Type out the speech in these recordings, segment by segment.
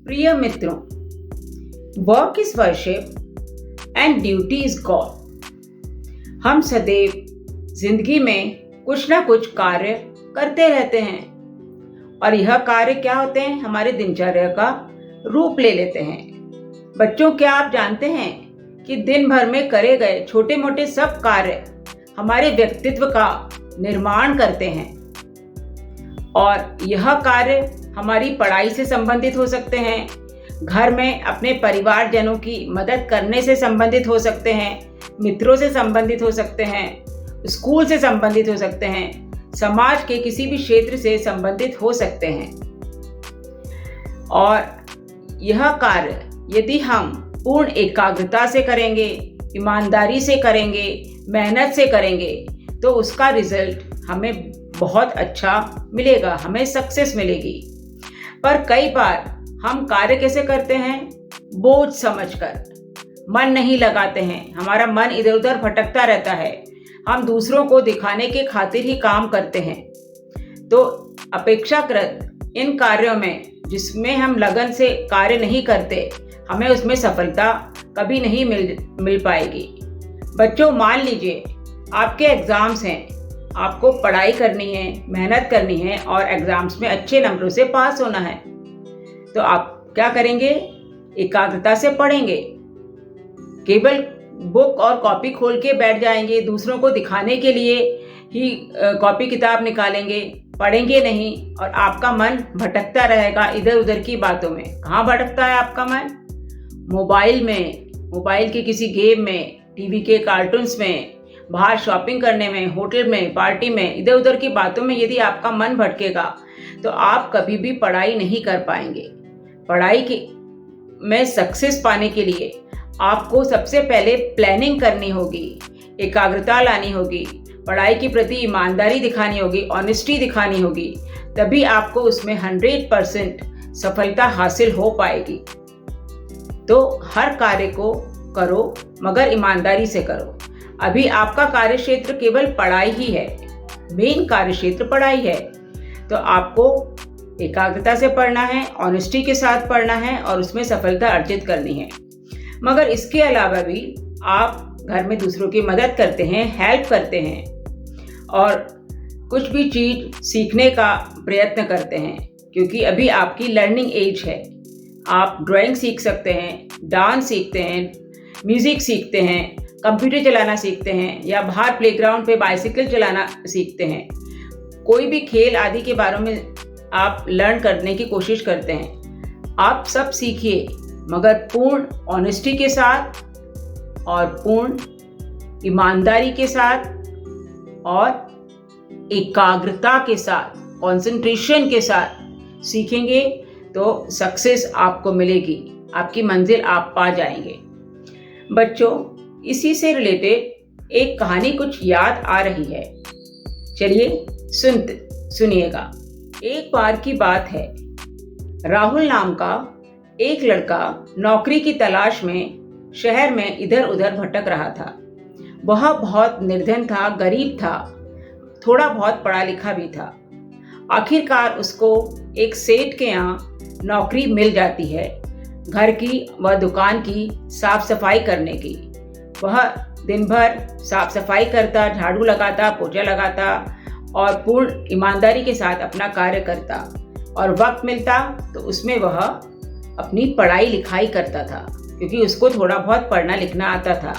प्रिय मित्रों, work is worship and duty is God. हम सदैव जिंदगी में कुछ ना कुछ कार्य करते रहते हैं और यह कार्य क्या होते हैं, हमारे दिनचर्या का रूप ले लेते हैं। बच्चों, क्या आप जानते हैं कि दिन भर में करे गए छोटे मोटे सब कार्य हमारे व्यक्तित्व का निर्माण करते हैं और यह कार्य हमारी पढ़ाई से संबंधित हो सकते हैं, घर में अपने परिवारजनों की मदद करने से संबंधित हो सकते हैं, मित्रों से संबंधित हो सकते हैं, स्कूल से संबंधित हो सकते हैं, समाज के किसी भी क्षेत्र से संबंधित हो सकते हैं। और यह कार्य यदि हम पूर्ण एकाग्रता से करेंगे, ईमानदारी से करेंगे, मेहनत से करेंगे तो उसका रिजल्ट हमें बहुत अच्छा मिलेगा, हमें सक्सेस मिलेगी। पर कई बार हम कार्य कैसे करते हैं, बोझ समझकर, मन नहीं लगाते हैं, हमारा मन इधर उधर भटकता रहता है, हम दूसरों को दिखाने के खातिर ही काम करते हैं। तो अपेक्षाकृत इन कार्यों में जिसमें हम लगन से कार्य नहीं करते, हमें उसमें सफलता कभी नहीं मिल पाएगी। बच्चों, मान लीजिए आपके एग्ज़ाम्स हैं, आपको पढ़ाई करनी है, मेहनत करनी है और एग्ज़ाम्स में अच्छे नंबरों से पास होना है, तो आप क्या करेंगे, एकाग्रता से पढ़ेंगे, केवल बुक और कॉपी खोल के बैठ जाएंगे, दूसरों को दिखाने के लिए ही कॉपी किताब निकालेंगे, पढ़ेंगे नहीं और आपका मन भटकता रहेगा इधर उधर की बातों में। कहाँ भटकता है आपका मन? मोबाइल में, मोबाइल के किसी गेम में, टीवी के कार्टून्स में, बाहर शॉपिंग करने में, होटल में, पार्टी में, इधर उधर की बातों में यदि आपका मन भटकेगा तो आप कभी भी पढ़ाई नहीं कर पाएंगे। पढ़ाई में सक्सेस पाने के लिए आपको सबसे पहले प्लानिंग करनी होगी, एकाग्रता लानी होगी, पढ़ाई के प्रति ईमानदारी दिखानी होगी, ऑनेस्टी दिखानी होगी, तभी आपको उसमें 100% सफलता हासिल हो पाएगी। तो हर कार्य को करो मगर ईमानदारी से करो। अभी आपका कार्यक्षेत्र केवल पढ़ाई ही है, मेन कार्यक्षेत्र पढ़ाई है, तो आपको एकाग्रता से पढ़ना है, ऑनेस्टी के साथ पढ़ना है और उसमें सफलता अर्जित करनी है। मगर इसके अलावा भी आप घर में दूसरों की मदद करते हैं, हेल्प करते हैं और कुछ भी चीज़ सीखने का प्रयत्न करते हैं, क्योंकि अभी आपकी लर्निंग एज है। आप ड्राइंग सीख सकते हैं, डांस सीखते हैं, म्यूज़िक सीखते हैं, कंप्यूटर चलाना सीखते हैं या बाहर प्लेग्राउंड पे बाइसिकल चलाना सीखते हैं। कोई भी खेल आदि के बारे में आप लर्न करने की कोशिश करते हैं। आप सब सीखिए मगर पूर्ण ऑनेस्टी के साथ और पूर्ण ईमानदारी के साथ और एकाग्रता के साथ, कंसंट्रेशन के साथ सीखेंगे तो सक्सेस आपको मिलेगी, आपकी मंजिल आप पा जाएंगे। बच्चों, इसी से रिलेटेड एक कहानी कुछ याद आ रही है, चलिए सुनिएगा। एक बार की बात है, राहुल नाम का एक लड़का नौकरी की तलाश में शहर में इधर उधर भटक रहा था। वह बहुत निर्धन था, गरीब था, थोड़ा बहुत पढ़ा लिखा भी था। आखिरकार उसको एक सेठ के यहाँ नौकरी मिल जाती है, घर की व दुकान की साफ सफाई करने की। वह दिन भर साफ सफाई करता, झाड़ू लगाता, पोछा लगाता और पूर्ण ईमानदारी के साथ अपना कार्य करता और वक्त मिलता तो उसमें वह अपनी पढ़ाई लिखाई करता था, क्योंकि उसको थोड़ा बहुत पढ़ना लिखना आता था।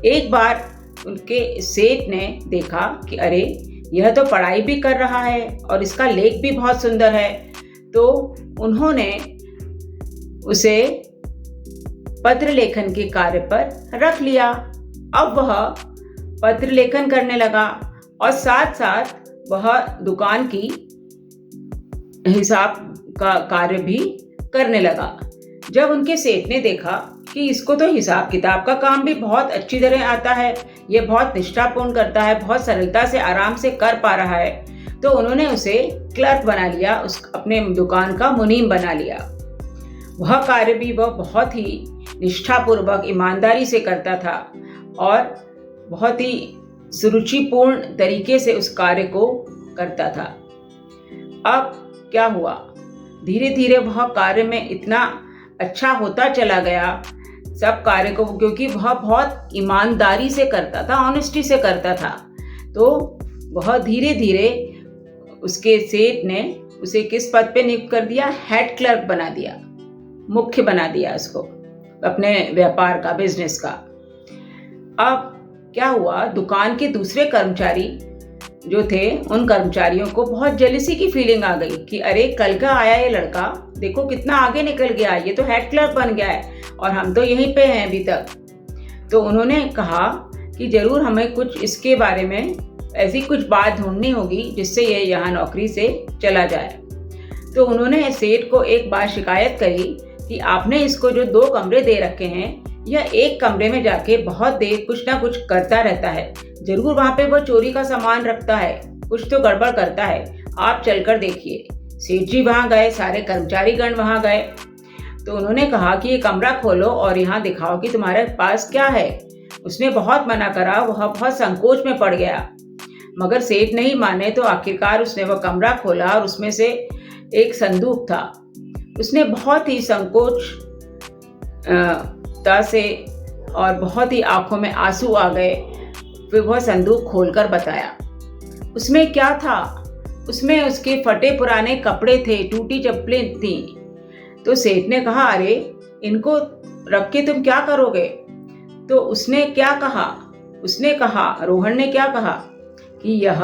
एक बार उनके सेठ ने देखा कि अरे, यह तो पढ़ाई भी कर रहा है और इसका लेख भी बहुत सुंदर है, तो उन्होंने उसे पत्र लेखन के कार्य पर रख लिया। अब वह पत्र लेखन करने लगा और साथ साथ वह दुकान की हिसाब का कार्य भी करने लगा। जब उनके सेठ ने देखा कि इसको तो हिसाब किताब का काम भी बहुत अच्छी तरह आता है, ये बहुत निष्ठापूर्ण करता है, बहुत सरलता से आराम से कर पा रहा है, तो उन्होंने उसे क्लर्क बना लिया, अपने दुकान का मुनीम बना लिया। वह कार्य भी वह बहुत ही निष्ठापूर्वक ईमानदारी से करता था और बहुत ही सुरुचिपूर्ण तरीके से उस कार्य को करता था। अब क्या हुआ, धीरे धीरे वह कार्य में इतना अच्छा होता चला गया सब कार्य को, क्योंकि वह बहुत ईमानदारी से करता था, ऑनेस्टी से करता था। तो वह धीरे धीरे उसके सेठ ने उसे किस पद पे नियुक्त कर दिया? हेड क्लर्क बना दिया, मुख्य बना दिया उसको अपने व्यापार का, बिजनेस का। अब क्या हुआ, दुकान के दूसरे कर्मचारी जो थे उन कर्मचारियों को बहुत जेलसी की फीलिंग आ गई कि अरे कल का आया ये लड़का, देखो कितना आगे निकल गया, ये तो हेड क्लर्क बन गया है और हम तो यहीं पे हैं अभी तक। तो उन्होंने कहा कि जरूर हमें कुछ इसके बारे में ऐसी कुछ बात ढूंढनी होगी जिससे ये यहाँ नौकरी से चला जाए। तो उन्होंने सेठ को एक बार शिकायत करी कि आपने इसको जो 2 कमरे दे रखे हैं, यह एक कमरे में जाके बहुत देर कुछ ना कुछ करता रहता है, जरूर वहाँ पे वो चोरी का सामान रखता है, कुछ तो गड़बड़ करता है, आप चलकर देखिए। सेठ जी वहाँ गए, सारे कर्मचारीगण वहाँ गए। तो उन्होंने कहा कि ये कमरा खोलो और यहाँ दिखाओ कि तुम्हारे पास क्या है। उसने बहुत मना करा, वह बहुत संकोच में पड़ गया, मगर सेठ नहीं माने। तो आखिरकार उसने वह कमरा खोला और उसमें से एक संदूक था। उसने बहुत ही संकोच से और बहुत ही आंखों में आंसू आ गए, फिर वह संदूक खोलकर बताया उसमें क्या था। उसमें उसके फटे पुराने कपड़े थे, टूटी चप्पलें थी। तो सेठ ने कहा अरे इनको रख के तुम क्या करोगे? तो उसने क्या कहा, उसने कहा, रोहन ने क्या कहा कि यह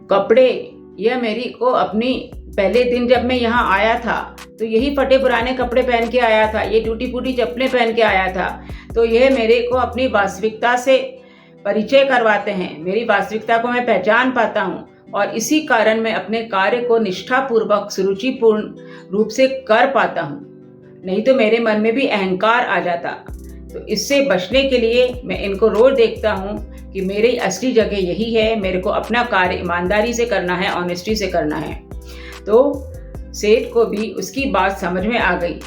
कपड़े, यह मेरी को अपनी पहले दिन जब मैं यहाँ आया था तो यही फटे पुराने कपड़े पहन के आया था, ये टूटी फूटी चप्पलें पहन के आया था। तो यह मेरे को अपनी वास्तविकता से परिचय करवाते हैं, मेरी वास्तविकता को मैं पहचान पाता हूँ और इसी कारण मैं अपने कार्य को निष्ठापूर्वक सुरुचिपूर्ण रूप से कर पाता हूँ, नहीं तो मेरे मन में भी अहंकार आ जाता। तो इससे बचने के लिए मैं इनको रोज देखता हूँ कि मेरी असली जगह यही है, मेरे को अपना कार्य ईमानदारी से करना है, ऑनेस्टी से करना है। तो सेठ को भी उसकी बात समझ में आ गई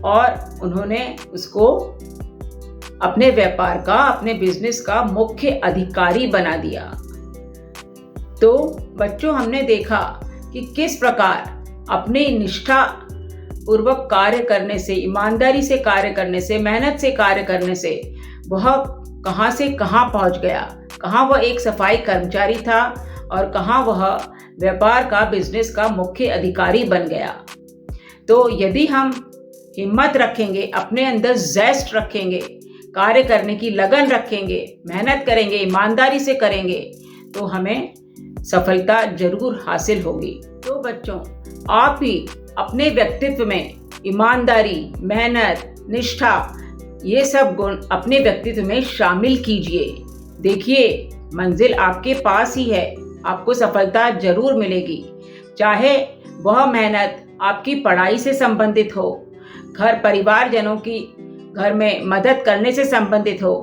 और उन्होंने उसको अपने व्यापार का, अपने बिजनेस का मुख्य अधिकारी बना दिया। तो बच्चों, हमने देखा कि किस प्रकार अपने निष्ठा पूर्वक कार्य करने से, ईमानदारी से कार्य करने से, मेहनत से कार्य करने से वह कहाँ से कहाँ पहुँच गया, कहाँ वह एक सफाई कर्मचारी था और कहाँ वह व्यापार का, बिजनेस का मुख्य अधिकारी बन गया। तो यदि हम हिम्मत रखेंगे, अपने अंदर ज़ेस्ट रखेंगे, कार्य करने की लगन रखेंगे, मेहनत करेंगे, ईमानदारी से करेंगे, तो हमें सफलता जरूर हासिल होगी। तो बच्चों, आप भी अपने व्यक्तित्व में ईमानदारी, मेहनत, निष्ठा, ये सब गुण अपने व्यक्तित्व में शामिल कीजिए। देखिए, मंजिल आपके पास ही है, आपको सफलता जरूर मिलेगी। चाहे वह मेहनत आपकी पढ़ाई से संबंधित हो, घर परिवार जनों की घर में मदद करने से संबंधित हो,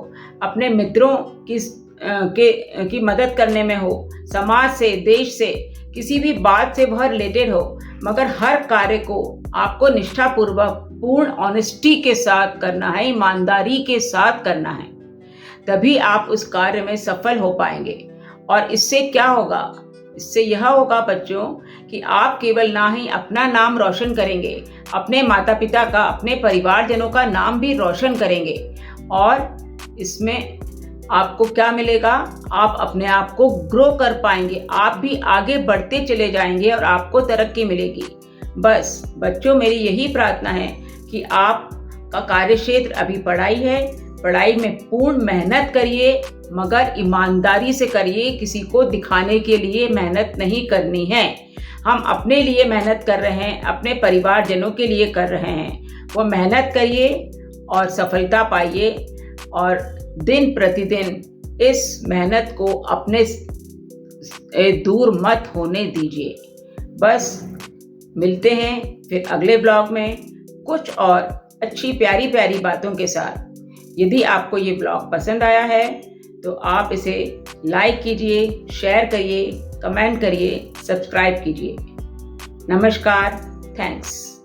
अपने मित्रों की मदद करने में हो, समाज से, देश से, किसी भी बात से वह रिलेटेड हो, मगर हर कार्य को आपको निष्ठापूर्वक, पूर्ण ऑनेस्टी के साथ करना है, ईमानदारी के साथ करना है, तभी आप उस कार्य में सफल हो पाएंगे। और इससे क्या होगा? इससे यह होगा बच्चों कि आप केवल ना ही अपना नाम रोशन करेंगे, अपने माता पिता का, अपने परिवारजनों का नाम भी रोशन करेंगे। और इसमें आपको क्या मिलेगा? आप अपने आप को ग्रो कर पाएंगे, आप भी आगे बढ़ते चले जाएंगे और आपको तरक्की मिलेगी। बस बच्चों, मेरी यही प्रार्थना है कि आपका कार्यक्षेत्र अभी पढ़ाई है, पढ़ाई में पूर्ण मेहनत करिए, मगर ईमानदारी से करिए। किसी को दिखाने के लिए मेहनत नहीं करनी है। हम अपने लिए मेहनत कर रहे हैं, अपने परिवारजनों के लिए कर रहे हैं। वो मेहनत करिए और सफलता पाइए और दिन प्रतिदिन इस मेहनत को अपने दूर मत होने दीजिए। बस मिलते हैं फिर अगले ब्लॉग में कुछ और अच्छी प्यारी प्यारी बातों के साथ। यदि आपको ये ब्लॉग पसंद आया है तो आप इसे लाइक कीजिए, शेयर करिए, कमेंट करिए, सब्सक्राइब कीजिए। नमस्कार, थैंक्स।